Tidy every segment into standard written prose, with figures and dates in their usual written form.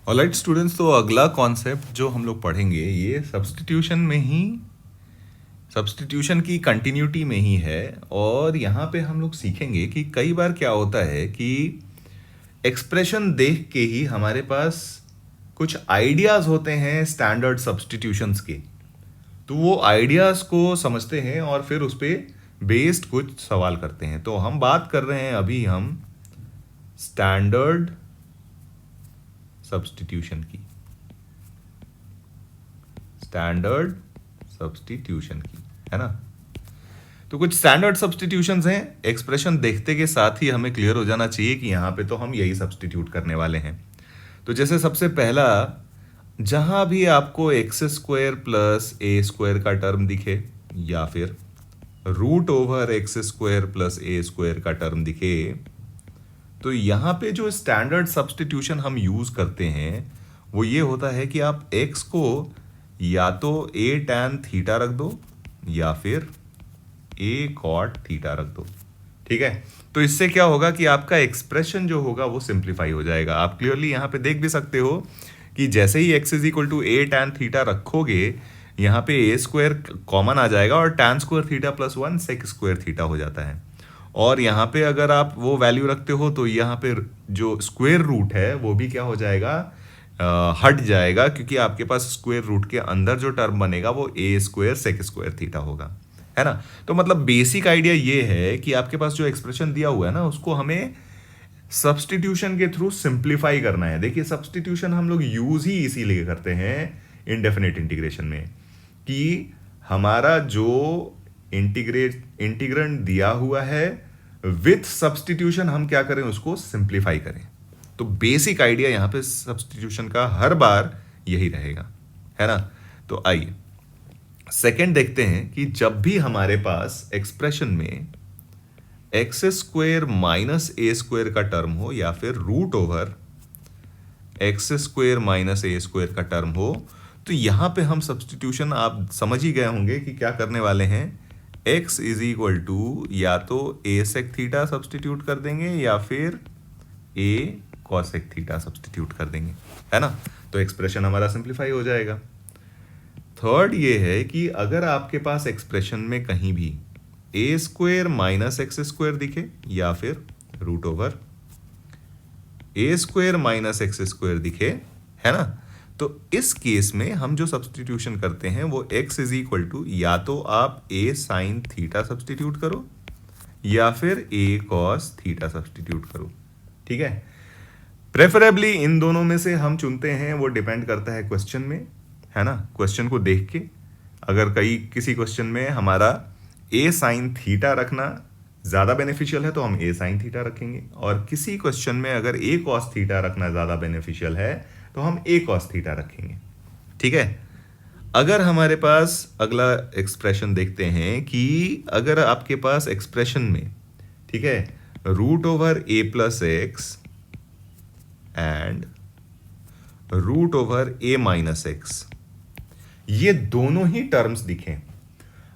Alright students, तो अगला concept जो हम लोग पढ़ेंगे ये सब्स्टिट्यूशन की कंटिन्यूटी में ही है। और यहाँ पे हम लोग सीखेंगे कि कई बार क्या होता है कि एक्सप्रेशन देख के ही हमारे पास कुछ आइडियाज होते हैं स्टैंडर्ड सब्स्टिट्यूशंस के। तो वो आइडियाज को समझते हैं और फिर उस पे बेस्ड कुछ सवाल करते हैं। तो हम बात कर रहे हैं अभी हम स्टैंडर्ड सब्स्टिट्यूशन की है ना। तो कुछ स्टैंडर्ड सब्स्टिट्यूशंस हैं, एक्सप्रेशन देखते के साथ ही हमें क्लियर हो जाना चाहिए कि यहाँ पे तो हम यही सब्स्टिट्यूट करने वाले हैं। तो जैसे सबसे पहला, जहां भी आपको X square plus A square का टर्म दिखे या फिर root over X square plus A square का टर्म दिखे, तो यहाँ पे जो स्टैंडर्ड सब्स्टिट्यूशन हम यूज करते हैं वो ये होता है कि आप x को या तो a tan थीटा रख दो या फिर a cot थीटा रख दो। ठीक है, तो इससे क्या होगा कि आपका एक्सप्रेशन जो होगा वो सिंप्लीफाई हो जाएगा। आप क्लियरली यहाँ पे देख भी सकते हो कि जैसे ही x is equal to a tan theta रखोगे, यहाँ पे a स्क्वायर कॉमन आ जाएगा और tan square theta plus 1 sec square theta हो जाता है। और यहाँ पे अगर आप वो वैल्यू रखते हो तो यहाँ पे जो स्क्वायर रूट है वो भी क्या हो जाएगा, हट जाएगा, क्योंकि आपके पास स्क्वायर रूट के अंदर जो टर्म बनेगा वो ए स्क्वायर सेक स्क्वायर थीटा होगा, है ना। तो मतलब बेसिक आइडिया ये है कि आपके पास जो एक्सप्रेशन दिया हुआ है ना, उसको हमें सब्स्टिट्यूशन के थ्रू सिंप्लीफाई करना है। देखिए, सब्स्टिट्यूशन हम लोग यूज ही इसीलिए करते हैं इनडेफिनेट इंटीग्रेशन में कि हमारा जो इंटीग्रेंड दिया हुआ है विथ सब्स्टिट्यूशन हम क्या करें, उसको सिंप्लीफाई करें। तो बेसिक आइडिया यहां पे सब्स्टिट्यूशन का हर बार यही रहेगा, है ना। तो आइए सेकंड देखते हैं कि जब भी हमारे पास एक्सप्रेशन में X square minus A square का टर्म हो या फिर root over X square minus A square का टर्म हो, तो यहां पे हम सब्स्टिट्यूशन आप समझ ही गए होंगे कि क्या करने वाले हैं। x इज इक्वल टू या तो a सेक थीटा सब्स्टिट्यूट कर देंगे या फिर a कॉसेक थीटा सब्स्टिट्यूट कर देंगे, है ना। तो एक्सप्रेशन हमारा सिंप्लीफाई हो जाएगा। थर्ड ये है कि अगर आपके पास एक्सप्रेशन में कहीं भी a square minus x square दिखे या फिर root over a square minus x square दिखे, है ना, तो इस केस में हम जो सब्स्टिट्यूशन करते हैं वो x इज इक्वल टू या तो आप a साइन थीटा सब्स्टिट्यूट करो या फिर a कॉस थीटा सब्स्टिट्यूट करो। ठीक है, प्रेफरेबली इन दोनों में से हम चुनते हैं, वो डिपेंड करता है क्वेश्चन में, है ना। क्वेश्चन को देख के अगर किसी क्वेश्चन में हमारा a साइन थीटा रखना ज़्यादा बेनिफिशियल है तो हम a साइन थीटा रखेंगे, और किसी क्वेश्चन में अगर a कॉस थीटा रखना ज़्यादा बेनिफिशियल है तो हम a कॉस थीटा रखेंगे। ठीक है, अगर हमारे पास अगला एक्सप्रेशन देखते हैं कि अगर आपके पास एक्सप्रेशन में, ठीक है, root over a plus X and root over a minus X, ये दोनों ही टर्म्स दिखें,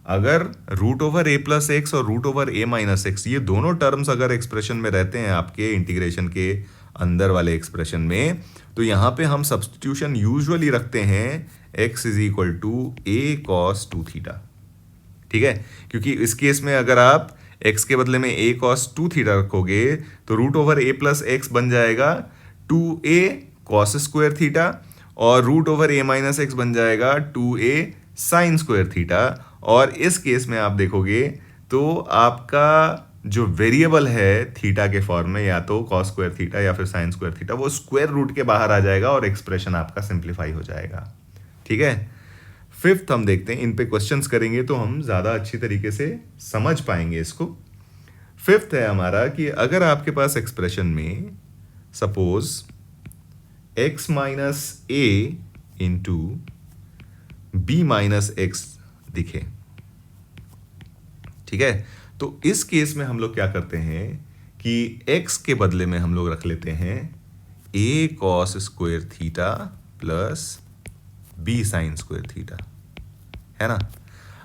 अगर root over a plus X और root over a minus X ये दोनों टर्म्स अगर एक्सप्रेशन में रहते हैं आपके इंटीग्रेशन के अंदर वाले एक्सप्रेशन में, तो यहां पे हम सब्स्टिट्यूशन यूजुअली रखते हैं x is equal to a cos 2 theta. ठीक है, क्योंकि इस केस में अगर आप x के बदले में a कॉस 2 थीटा रखोगे तो root over a plus x बन जाएगा 2a कॉस स्क्वायर थीटा और root over a minus x बन जाएगा 2a साइन स्क्वायर थीटा। और इस केस में आप देखोगे तो आपका जो वेरिएबल है थीटा के फॉर्म में, या तो कॉस स्क्वायर थीटा या फिर साइन स्क्वायर थीटा, वो स्क्वायर रूट के बाहर आ जाएगा और एक्सप्रेशन आपका सिंप्लीफाई हो जाएगा। ठीक है, फिफ्थ हम देखते हैं, इन पे क्वेश्चंस करेंगे तो हम ज़्यादा अच्छी तरीके से समझ पाएंगे इसको। फिफ्थ है हमारा कि अगर आपके पास एक्सप्रेशन में suppose x minus a into B minus x दिखे, ठीक है, तो इस केस में हम लोग क्या करते हैं कि x के बदले में हम लोग रख लेते हैं a cos square theta plus b sign square theta, है ना।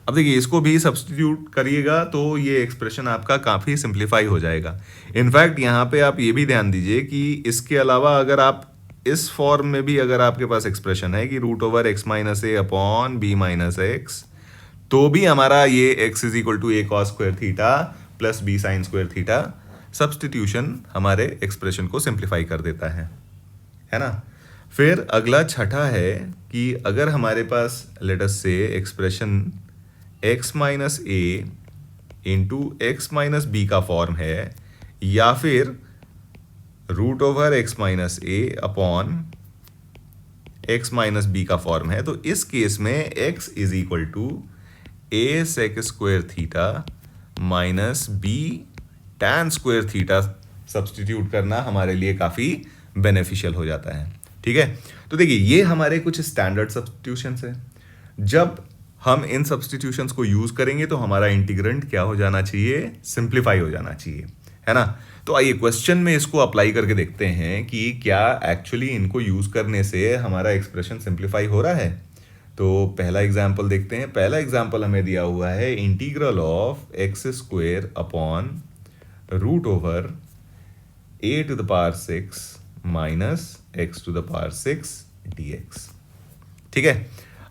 अब देखिए, इसको भी सब्स्टिट्यूट करिएगा तो ये एक्सप्रेशन आपका काफ़ी सिंप्लीफाई हो जाएगा। इनफैक्ट यहाँ पे आप ये भी ध्यान दीजिए कि इसके अलावा अगर आप इस फॉर्म में भी अगर आपके पास एक्सप्रेशन है कि root over x minus a upon b minus x, तो भी हमारा ये x is equal to a cos square theta plus b sine square theta substitution हमारे एक्सप्रेशन को सिंप्लीफाई कर देता है ना। फिर अगला छठा है कि अगर हमारे पास लेट अस से expression x minus a into x minus b का फॉर्म है, या फिर root over x minus a upon x minus b का फॉर्म है, तो इस केस में x is equal to a sec square theta minus b tan square theta substitute करना हमारे लिए काफ़ी बेनिफिशियल हो जाता है। ठीक है, तो देखिए ये हमारे कुछ स्टैंडर्ड सब्सटीट्यूशंस है। जब हम इन सब्सटीट्यूशंस को यूज़ करेंगे तो हमारा इंटीग्रेंट क्या हो जाना चाहिए, सिंप्लीफाई हो जाना चाहिए, है ना। तो आइए क्वेश्चन में इसको अप्लाई करके देखते हैं कि क्या एक्चुअली इनको यूज़ करने से हमारा एक्सप्रेशन सिंप्लीफाई हो रहा है। तो पहला एग्जाम्पल देखते हैं। पहला एग्जाम्पल हमें दिया हुआ है integral of x square upon root over a to the power 6 minus x to the power 6 dx। ठीक है,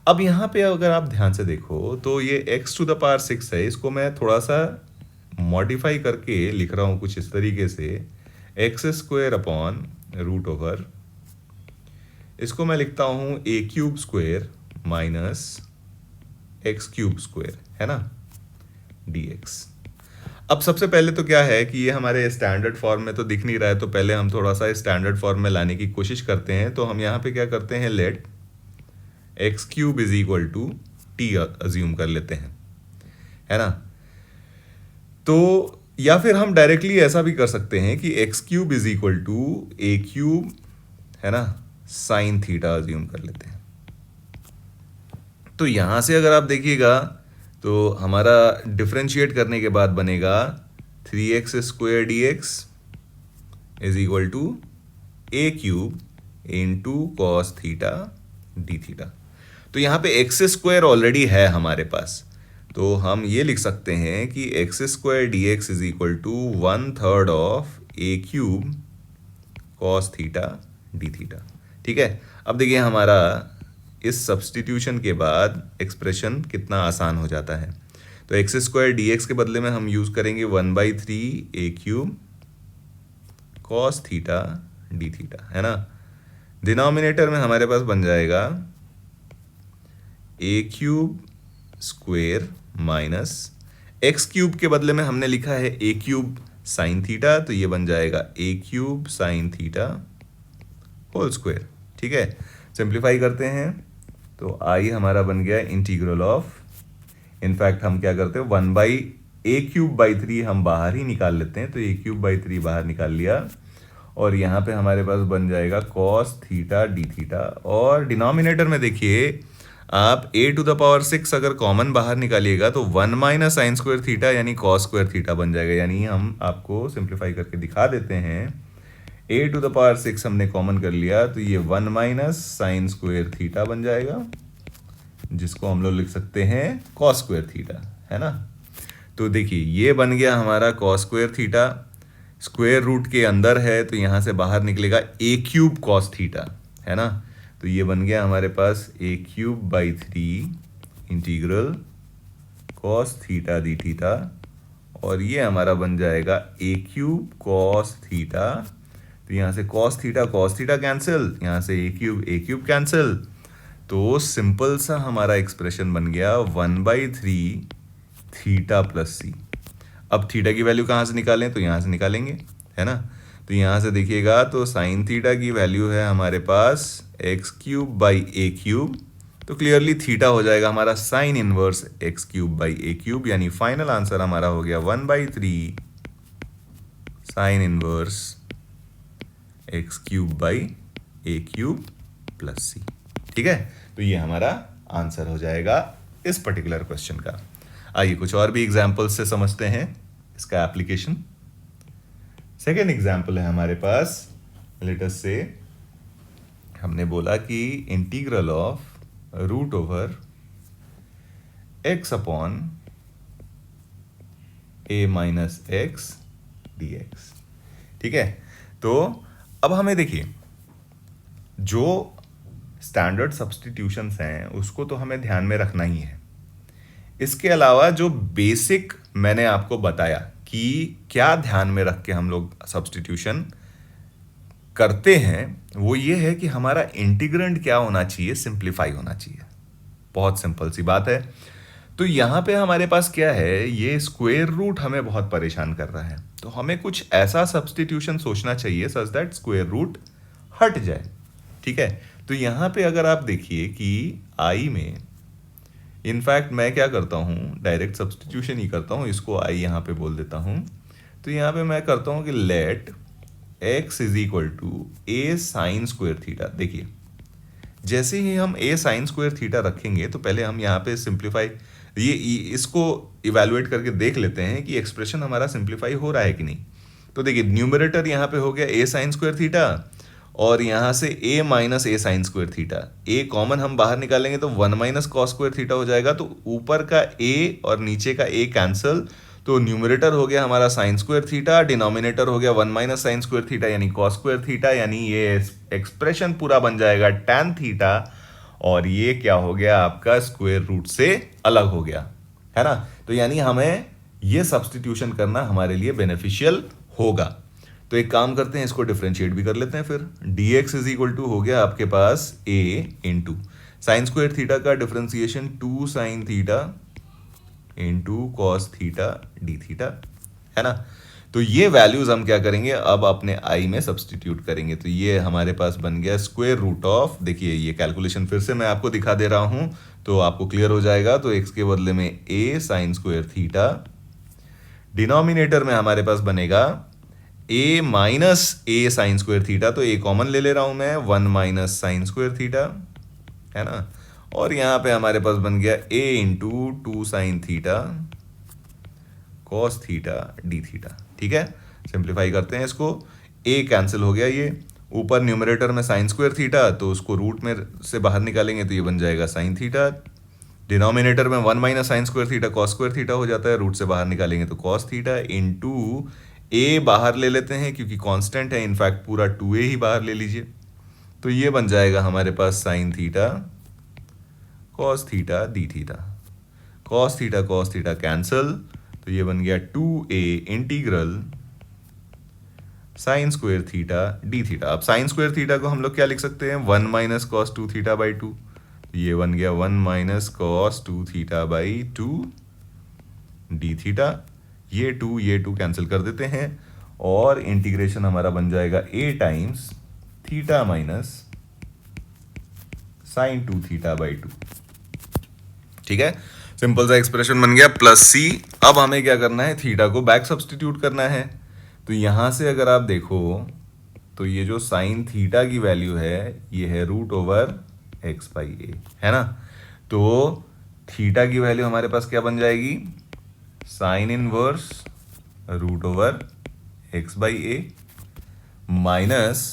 अब यहाँ पे अगर आप ध्यान से देखो तो ये x टू द पावर 6 है, इसको मैं थोड़ा सा मॉडिफाई करके लिख रहा हूँ कुछ इस तरीके से, x square upon root over, इसको मैं लिखता हूँ a cube square minus x cube square, है ना, dx। अब सबसे पहले तो क्या है कि ये हमारे स्टैंडर्ड फॉर्म में तो दिख नहीं रहा है, तो पहले हम थोड़ा सा स्टैंडर्ड फॉर्म में लाने की कोशिश करते हैं। तो हम यहाँ पे क्या करते हैं, let x cube is equal to t assume कर लेते हैं, है ना। तो या फिर हम डायरेक्टली ऐसा भी कर सकते हैं कि x cube is equal to a cube, है ना, साइन थीटा अज्यूम कर लेते हैं। तो यहाँ से अगर आप देखिएगा तो हमारा डिफरेंशिएट करने के बाद बनेगा 3x square d x is equal to a cube into cos theta d theta. तो यहाँ पे एक्स स्क्वायर ऑलरेडी है हमारे पास, तो हम ये लिख सकते हैं कि x square d x is equal to 1/3 of a cube cos theta d theta. ठीक है, अब देखिए हमारा इस सब्सटीट्यूशन के बाद एक्सप्रेशन कितना आसान हो जाता है। तो एक्स स्क्वायर डी एक्स के बदले में हम यूज़ करेंगे 1/3 a cube cos theta d theta, है ना। डिनोमिनेटर में हमारे पास बन जाएगा a cube square minus x cube के बदले में हमने लिखा है ए क्यूब साइन थीटा, तो ये बन जाएगा a cube sine theta whole square. ठीक है, सिंप्लीफाई करते हैं तो आई हमारा बन गया इंटीग्रल ऑफ, इनफैक्ट हम क्या करते हैं 1/a³ हम बाहर ही निकाल लेते हैं, तो a³ बाहर निकाल लिया और यहाँ पे हमारे पास बन जाएगा कॉस थीटा डी थीटा। और डिनोमिनेटर में देखिए आप a टू द पावर 6 अगर कॉमन बाहर निकालिएगा तो 1 माइनस साइन स्क्वायर थीटा यानी कॉस स्क्वायर थीटा बन जाएगा। यानी हम आपको सिंप्लीफाई करके दिखा देते हैं, a टू द पावर 6 हमने कॉमन कर लिया तो ये 1 माइनस साइन स्क्वायर थीटा बन जाएगा, जिसको हम लोग लिख सकते हैं कॉस स्क्वायर थीटा, है ना। तो देखिए ये बन गया हमारा cos square theta, square root के अंदर है तो यहाँ से बाहर निकलेगा a³ कॉस थीटा, है ना। तो ये बन गया हमारे पास a³/3 इंटीग्रल कॉस थीटा दी थीटा, और ये हमारा बन जाएगा a³ कॉस थीटा। तो यहाँ से कॉस थीटा कैंसिल, यहाँ से a³ कैंसिल, तो सिंपल सा हमारा एक्सप्रेशन बन गया 1/3 थीटा प्लस सी। अब थीटा की वैल्यू कहाँ से निकालें, तो यहाँ से निकालेंगे, है ना। तो यहाँ से देखिएगा तो साइन थीटा की वैल्यू है हमारे पास x³/a³, तो क्लियरली थीटा हो जाएगा हमारा साइन इनवर्स x³/a³, यानी फाइनल आंसर हमारा हो गया 1/3 साइन इनवर्स x³/a³ प्लस सी। ठीक है, तो ये हमारा आंसर हो जाएगा इस पर्टिकुलर क्वेश्चन का। आइए कुछ और भी एग्जाम्पल्स से समझते हैं इसका एप्लीकेशन। सेकेंड एग्जाम्पल है हमारे पास, लेट अस से हमने बोला कि integral of root over x upon a minus x dx। ठीक है, तो अब हमें देखिए जो स्टैंडर्ड सब्स्टिट्यूशंस हैं उसको तो हमें ध्यान में रखना ही है। इसके अलावा जो बेसिक मैंने आपको बताया कि क्या ध्यान में रख के हम लोग सब्स्टिट्यूशन करते हैं, वो ये है कि हमारा इंटीग्रेंड क्या होना चाहिए, सिंप्लीफाई होना चाहिए। बहुत सिंपल सी बात है। तो यहाँ पे हमारे पास क्या है, ये स्क्वायर रूट हमें बहुत परेशान कर रहा है, तो हमें कुछ ऐसा सब्स्टिट्यूशन सोचना चाहिए सच दैट स्क्वायर रूट हट जाए। ठीक है, तो यहाँ पे अगर आप देखिए कि आई में इनफैक्ट मैं क्या करता हूँ, डायरेक्ट सब्स्टिट्यूशन ही करता हूँ, इसको आई यहाँ पे बोल देता हूँ। तो यहाँ पे मैं करता हूँ कि let x is equal to a sine square theta. देखिए जैसे ही हम ए साइन स्क्वायर थीटा रखेंगे तो पहले हम यहाँ पे सिंप्लीफाई इसको इवेलुएट करके देख लेते हैं कि एक्सप्रेशन हमारा सिंप्लीफाई हो रहा है कि नहीं। तो देखिए न्यूमरेटर यहाँ पे हो गया ए साइन स्क्वायर थीटा और यहाँ से a minus A sine square theta, a common हम बाहर निकालेंगे तो 1 माइनस कॉस स्क्वायर थीटा हो जाएगा। तो ऊपर का a और नीचे का a कैंसल, तो न्यूमरेटर हो गया हमारा साइन स्क्वायर थीटा, डिनोमिनेटर हो गया 1 माइनस साइन स्क्वायर थीटा यानी कॉस स्क्वायर थीटा, यानी ये एक्सप्रेशन पूरा बन जाएगा टैन थीटा, और ये क्या हो गया आपका स्क्वायर रूट से अलग हो गया, है ना। तो यानी हमें ये सब्स्टिट्यूशन करना हमारे लिए बेनिफिशियल होगा। तो एक काम करते हैं, इसको डिफरेंशिएट भी कर लेते हैं फिर। dx इज इक्वल टू हो गया आपके पास a into sine square theta का differentiation 2 sine theta into cos theta d theta, है ना। तो ये वैल्यूज हम क्या करेंगे, अब अपने आई में सब्स्टिट्यूट करेंगे। तो ये हमारे पास बन गया स्क्वायर रूट ऑफ, देखिए ये कैलकुलेशन फिर से मैं आपको दिखा दे रहा हूं तो आपको क्लियर हो जाएगा। तो x के बदले में a sign square theta, denominator में हमारे पास बनेगा a minus A sine square theta, तो a कॉमन ले ले रहा हूं मैं, 1 माइनस साइन स्क्वायर थीटा, है ना। और यहां पे हमारे पास बन गया a into 2 sine theta cos theta d theta. ठीक है, सिंप्लीफाई करते हैं इसको, a कैंसिल हो गया, ये ऊपर न्यूमरेटर में साइन स्क्वायर थीटा तो उसको रूट में से बाहर निकालेंगे तो ये बन जाएगा साइन थीटा, डिनोमिनेटर में 1 minus sine square theta cos square theta हो जाता है, रूट से बाहर निकालेंगे तो कॉस थीटा, इंटू a बाहर ले लेते हैं क्योंकि कांस्टेंट है, इनफैक्ट पूरा 2a ही बाहर ले लीजिए, तो ये बन जाएगा हमारे पास sine theta cos theta d theta, cos theta cancel, तो ये बन गया 2a integral sine square theta d theta. अब साइन स्क्वायर थीटा को हम लोग क्या लिख सकते हैं, 1 माइनस कॉस 2 थीटा बाई 2, ये बन गया 1 minus cos 2 theta by 2 D theta, ये 2 कैंसिल कर देते हैं और इंटीग्रेशन हमारा बन जाएगा a times theta minus sine 2 theta by 2। ठीक है, सिंपल सा एक्सप्रेशन बन गया प्लस c। अब हमें क्या करना है, थीटा को बैक सब्स्टिट्यूट करना है। तो यहां से अगर आप देखो तो ये जो साइन थीटा की वैल्यू है ये है root over x by a, है ना। तो थीटा की वैल्यू हमारे पास क्या बन जाएगी, sine inverse root over x by a minus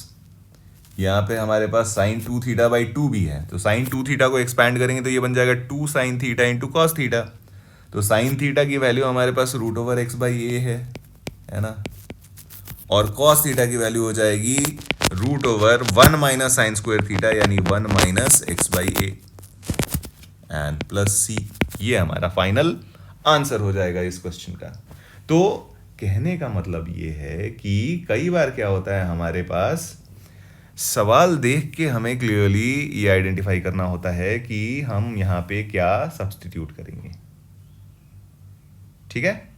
यहाँ पे हमारे पास साइन 2 थीटा बाई 2 भी है, तो साइन 2 थीटा को एक्सपैंड करेंगे तो ये बन जाएगा 2 sine theta into cos theta. तो साइन थीटा की वैल्यू हमारे पास root over x by a है ना, और कॉस थीटा की वैल्यू हो जाएगी root over 1 minus sine square theta यानी 1 minus x by a and plus c. ये हमारा फाइनल आंसर हो जाएगा इस क्वेश्चन का। तो कहने का मतलब ये है कि कई बार क्या होता है, हमारे पास सवाल देख के हमें क्लियरली ये आइडेंटिफाई करना होता है कि हम यहाँ पे क्या सब्स्टिट्यूट करेंगे। ठीक है।